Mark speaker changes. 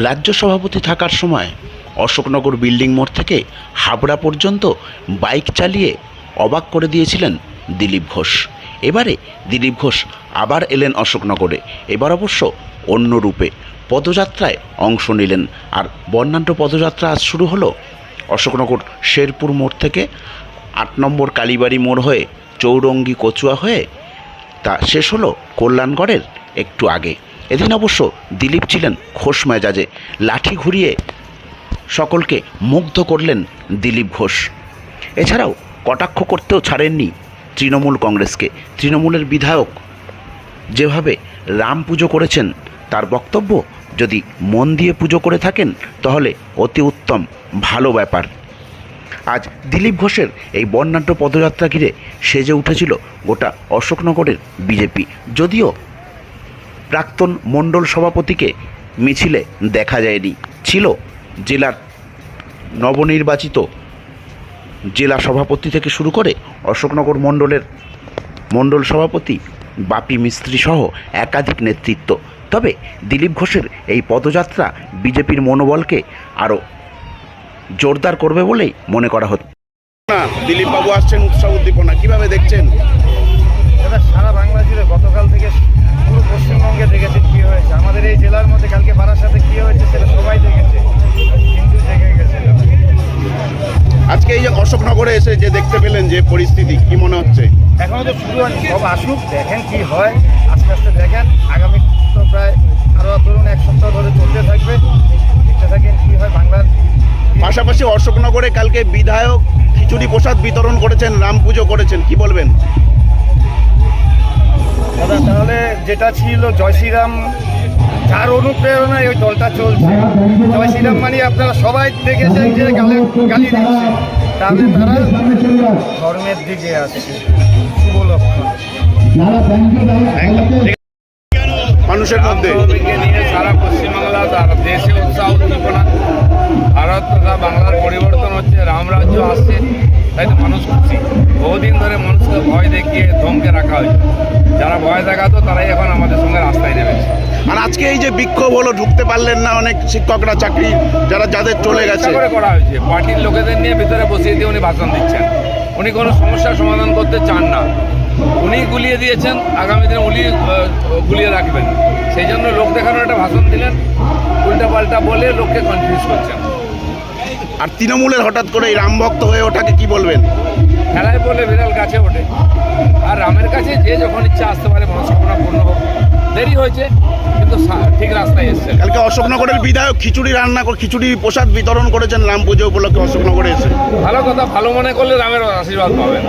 Speaker 1: রাজ্য সভাপতি থাকার সময় অশোকনগর বিল্ডিং মোড় থেকে হাবড়া পর্যন্ত বাইক চালিয়ে অবাক করে দিয়েছিলেন দিলীপ ঘোষ। এবারে দিলীপ ঘোষ আবার এলেন অশোকনগরে, এবার অবশ্য অন্য রূপে পদযাত্রায় অংশ নিলেন। আর বর্ণাঢ্য পদযাত্রা আজ শুরু হলো অশোকনগর শেরপুর মোড় থেকে ৮ নম্বর কালীবাড়ি মোড় হয়ে চৌরঙ্গি কচুয়া হয়ে তা শেষ হলো কল্যাণগড়ের একটু আগে। এদিন অবশ্য দিলীপ ছিলেন খোশ মেজাজে, লাঠি ঘুরিয়ে সকলকে মুগ্ধ করলেন দিলীপ ঘোষ। এছাড়াও কটাক্ষ করতেও ছাড়েননি তৃণমূল কংগ্রেসকে। তৃণমূলের বিধায়ক যেভাবে রাম পুজো করেছেন, তার বক্তব্য, যদি মন দিয়ে পুজো করে থাকেন তাহলে অতি উত্তম, ভালো ব্যাপার। আজ দিলীপ ঘোষের এই বর্ণাঢ্য পদযাত্রা ঘিরে সেজে উঠেছিল গোটা অশোকনগরের বিজেপি। যদিও প্রাক্তন মণ্ডল সভাপতিকে মিছিলে দেখা যায়নি, ছিল জেলার নবনির্বাচিত জেলা সভাপতি থেকে শুরু করে অশোকনগর মণ্ডল সভাপতি বাপি মিস্ত্রি সহ একাধিক নেতৃত্ব। তবে দিলীপ ঘোষের এই পদযাত্রা বিজেপির মনোবলকে আরও জোরদার করবে বলেই মনে করা হচ্ছে। দিলীপ বাবু আসছেন, উৎসব উদ্দীপনা কিভাবে দেখছেন?
Speaker 2: সারা বাংলা জুড়ে গতকাল থেকে পুরো পশ্চিমবঙ্গে দেখেছেন কী হয়েছে। আমাদের এই জেলার মধ্যে কালকে বারাসাতে কী হয়েছে সেটা সবাই দেখেছে, কিন্তু জেগে গেছে।
Speaker 1: আজকে এই যে অশোকনগরে এসে যে দেখতে পেলেন যে পরিস্থিতি, কি মনে হচ্ছে?
Speaker 2: এখনও তো শুরু হয়নি, সব আসুক, দেখেন কি হয়, আস্তে আস্তে দেখেন। আগামী তো প্রায় আরও ধরুন 1 সপ্তাহ ধরে চলতে থাকবে, দেখতে থাকেন কী হয় বাংলার।
Speaker 1: পাশাপাশি অশোকনগরে কালকে বিধায়ক খিচুড়ি প্রসাদ বিতরণ করেছেন, রাম পুজো করেছেন, কি বলবেন?
Speaker 2: দাদা, তাহলে যেটা ছিল জয় শ্রীরাম, যার অনুপ্রেরণায় ওই দলটা চলছে, জয় শ্রীরাম মানে আপনারা সবাই দেখেছেন যে গালি দিচ্ছে, তাহলে তারা ধর্মের দিকে আসছে, শুভ লক্ষণ।
Speaker 1: মানুষের মধ্যে
Speaker 3: নিয়ে সারা পশ্চিমবাংলা, সারা দেশে উৎসাহ উদ্দীপনা, ভারত তথা বাংলার পরিবর্তন হচ্ছে, রামরাজ্য আসছে, তাই তো মানুষ খুশি। বহুদিন ধরে মানুষকে ভয় দেখিয়ে ধমকে রাখা হয়েছে, যারা ভয় দেখাতো তারাই এখন আমাদের সঙ্গে রাস্তায় নেমেছে।
Speaker 1: আর আজকে এই যে বিক্ষোভ হলো, ঢুকতে পারলেন না অনেক শিক্ষকরা, চাকরি যাদের চলে গেছে,
Speaker 3: করে করা হয়েছে। পার্টির লোকেদের নিয়ে ভিতরে বসিয়ে দিয়ে উনি ভাষণ দিচ্ছেন। উনি কোনো সমস্যার সমাধান করতে চান না, উনি গুলিয়ে দিয়েছেন, আগামী দিনে উনি গুলিয়ে রাখবেন। সেই জন্য লোক দেখানোর একটা ভাষণ দিলেন, উল্টাপাল্টা বলে লোককে কনফিউজ করছেন।
Speaker 1: আর তৃণমূলের হঠাৎ করে এই রাম ভক্ত হয়ে ওঠাকে কি বলবেন?
Speaker 3: খেলায় বলে বিড়াল গাছে ওঠে, আর রামের কাছে যে যখন ইচ্ছা আসতে পারে, মনস্কামনা পূর্ণ হোক। দেরি হয়েছে কিন্তু ঠিক রাস্তায় এসছে।
Speaker 1: কালকে অশোকনগরের বিধায়ক খিচুড়ি প্রসাদ বিতরণ করেছেন রাম পুজো উপলক্ষে অশোকনগরে এসে।
Speaker 3: ভালো কথা, ভালো মনে করলে রামের আশীর্বাদ পাবেন।